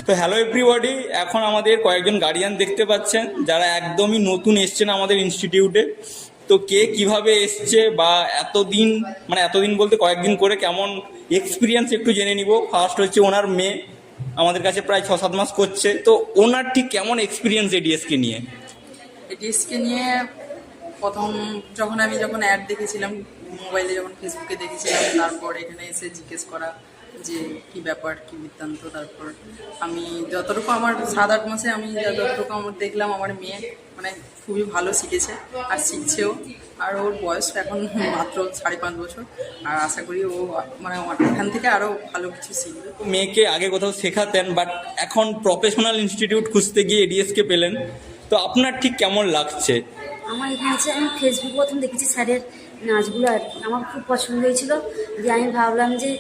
তো hello everybody, এখন আমাদের কয়েকজন গার্ডিয়ান দেখতে পাচ্ছেন যারা একদমই নতুন এসছেন আমাদের ইনস্টিটিউটে। তো কে কিভাবে এসছে বা এতদিন বলতে কয়েকদিন করে কেমন এক্সপিরিয়েন্স একটু জেনে নিব। ফার্স্ট হচ্ছে ওনার মেয়ে, আমাদের কাছে প্রায় 6-7 মাস করছে। তো ওনার ঠিক কেমন এক্সপিরিয়েন্স এডিএসকে নিয়ে? এডিএসকে নিয়ে প্রথম যখন অ্যাড দেখেছিলাম মোবাইলে, যখন ফেসবুকে দেখেছিলাম, তারপর এখানে এসে জিজ্ঞেস করা যে কি ব্যাপার কি বৃত্তান্ত। তারপর আমি যতটুকু আমার 7-8 মাসে আমি যতটুকু আমার দেখলাম, আমার মেয়ে মানে খুবই ভালো শিখেছে আর শিখছেও। আর ওর বয়স এখন মাত্র 5.5 বছর। আর আশা করি ও মানে এখান থেকে আরও ভালো কিছু শিখবে। মেয়েকে আগে কোথাও শেখাতেন, বাট এখন প্রফেশনাল ইনস্টিটিউট খুঁজতে গিয়ে এডিএসকে পেলেন। তো আপনার ঠিক কেমন লাগছে? আমার এখানে আছে, আমি ফেসবুক প্রথম দেখেছি স্যারের নাচগুলো, আর আমার খুব পছন্দ হয়েছিল। যে আমি ভাবলাম যে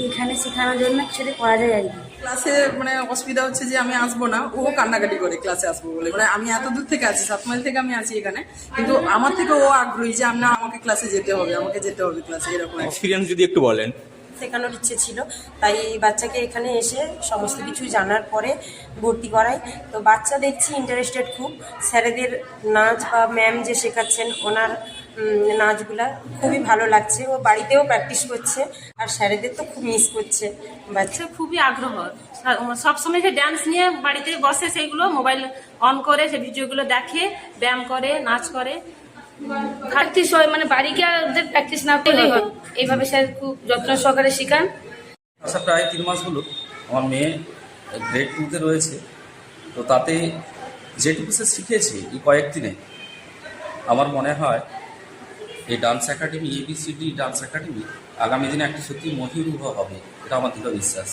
এখানে শেখানোর জন্য কিছুটা করা যায় আর কি। ক্লাসে মানে অসুবিধা হচ্ছে যে আমি আসবো না, ও কান্নাকাটি করে ক্লাসে আসবো বলে। মানে আমি এত দূর থেকে আছি, 7 মাইল থেকে আমি আছি এখানে, কিন্তু আমার থেকে ও আগ্রহী যে না, আমাকে ক্লাসে যেতে হবে, আমাকে যেতে হবে ক্লাসে, এরকম। এক্সপিরিয়েন্স যদি একটু বলেন। শেখানোর ইচ্ছে ছিল, তাই বাচ্চাকে এখানে এসে সমস্ত কিছু জানার পরে ভর্তি করাই। তো বাচ্চা দেখছি ইন্টারেস্টেড খুব। স্যারেদের নাচ বা ম্যাম যে শেখাচ্ছেন ওনার নাচগুলা খুবই ভালো লাগছে। ও বাড়িতেও প্র্যাকটিস করছে, আর স্যারেদের তো খুব মিস করছে। বাচ্চা খুবই আগ্রহ, সবসময় যে ডান্স নিয়ে বাড়িতে বসে, সেইগুলো মোবাইল অন করে সে ভিডিওগুলো দেখে, ব্যায়াম করে, নাচ করে। প্র্যাকটিস হয়, মানে বাড়িকে ওদের প্র্যাকটিস না করলেই হয়। এইভাবে স্যার খুব যত্ন সহকারে শেখান। আচ্ছা, প্রায় 3 মাস হলো আমার মেয়ে গ্রেড 2-তে রয়েছে। তো তাতে যেটুকু সে শিখেছে এই কয়েকদিনে, আমার মনে হয় এই dance academy, ABCD dance academy আগামী দিনে একটি সত্যি মহিরুহ হবে, এটা আমার দৃঢ় বিশ্বাস।